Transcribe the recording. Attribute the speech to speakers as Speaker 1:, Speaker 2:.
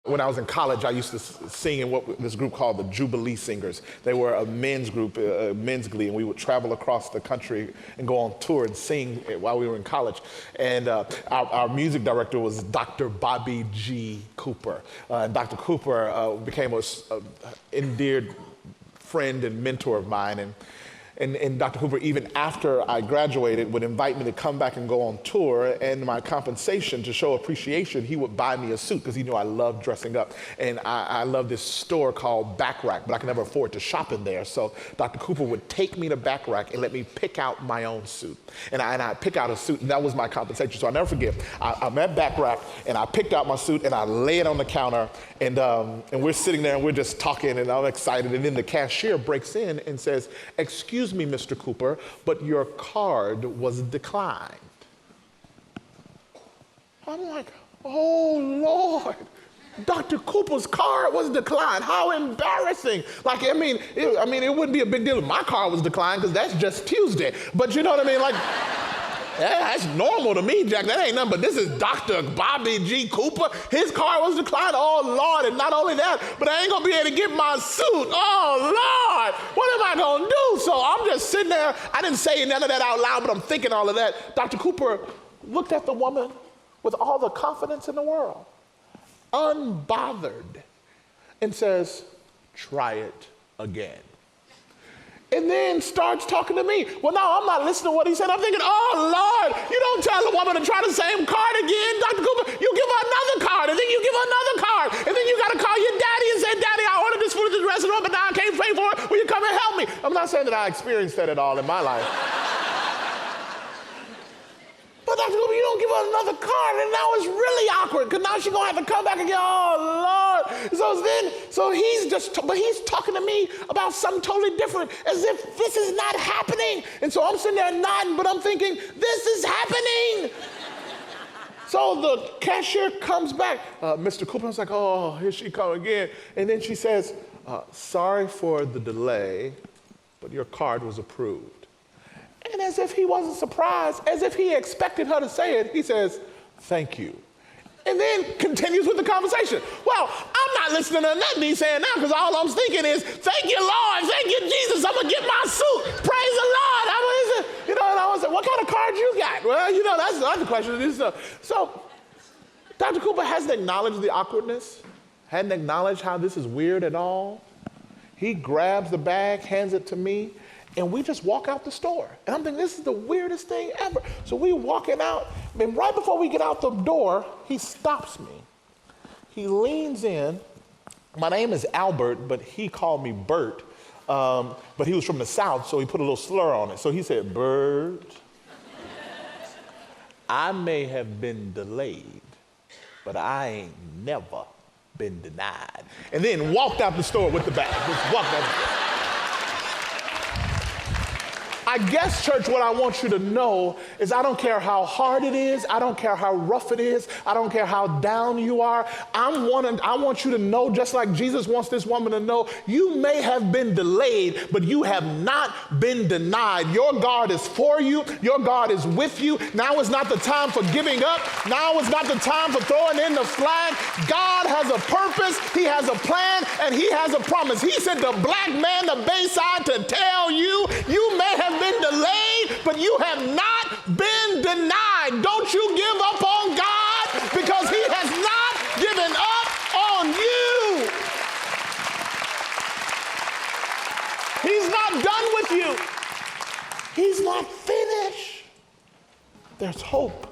Speaker 1: When I was in college, I used to sing in this group called the Jubilee Singers. They were a men's group, men's glee, and we would travel across the country and go on tour and sing while we were in college. And our music director was Dr. Bobby G. Cooper. And Dr. Cooper became an endeared friend and mentor of mine. And Dr. Cooper, even after I graduated, would invite me to come back and go on tour, and my compensation to show appreciation, he would buy me a suit because he knew I loved dressing up. And I love this store called Back Rack, but I could never afford to shop in there. So Dr. Cooper would take me to Back Rack and let me pick out my own suit. And I'd pick out a suit, and that was my compensation. So I'll never forget, I'm at Back Rack, and I picked out my suit, and I lay it on the counter, and we're sitting there, and we're just talking, and I'm excited. And then the cashier breaks in and says, "Excuse me, Mr. Cooper, but your card was declined." I'm like, oh Lord, Dr. Cooper's card was declined. How embarrassing. Like, I mean, it wouldn't be a big deal if my card was declined because that's just Tuesday. But you know what I mean? Like, that's normal to me, Jack. That ain't nothing, but this is Dr. Bobby G. Cooper. His card was declined. Oh, Lord, and not only that, but I ain't gonna be able to get my suit. Oh, Lord, what am I gonna do? So I'm just sitting there. I didn't say none of that out loud, but I'm thinking all of that. Dr. Cooper looked at the woman with all the confidence in the world, unbothered, and says, "Try it again." And then starts talking to me. Well, no, I'm not listening to what he said. I'm thinking, oh, Lord, you don't tell a woman to try the same card again, Dr. Cooper. You give her another card, and then you give her another card, and then you got to call your daddy and say, "Daddy, I ordered this food at this restaurant, but now I can't pay for it. Will you come and help me?" I'm not saying that I experienced that at all in my life. But Dr. Cooper, you don't give her another card, and now it's really awkward, because now she's going to have to come back and go, oh, Lord. So he's talking to me about something totally different, as if this is not happening. And so I'm sitting there nodding, but I'm thinking, this is happening. So the cashier comes back. Mr. Cooper, I was like, oh, here she comes again. And then she says, "Sorry for the delay, but your card was approved." And as if he wasn't surprised, as if he expected her to say it, he says, "Thank you." And then continues with the conversation. Well, I'm not listening to nothing he's saying now, because all I'm thinking is, "Thank you, Lord. Thank you, Jesus. I'm going to get my suit. Praise the Lord." And I was like, "What kind of card you got?" Well, that's the other question. So Dr. Cooper hasn't acknowledged the awkwardness, hadn't acknowledged how this is weird at all. He grabs the bag, hands it to me, and we just walk out the store. And I'm thinking, this is the weirdest thing ever. So we walking out, and right before we get out the door, he stops me. He leans in. My name is Albert, but he called me Bert. But he was from the South, so he put a little slur on it. So he said, "Bert, I may have been delayed, but I ain't never been denied." And then walked out the store with the bag. Just walked out. I guess, church, what I want you to know is I don't care how hard it is. I don't care how rough it is. I don't care how down you are. I want you to know, just like Jesus wants this woman to know, you may have been delayed, but you have not been denied. Your God is for you. Your God is with you. Now is not the time for giving up. Now is not the time for throwing in the flag. God has a purpose. He has a plan, and he has a promise. He sent the black man to Bayside to tell you, you may have been delayed, but you have not been denied. Don't you give up on God, because he has not given up on you. He's not done with you. He's not finished. There's hope.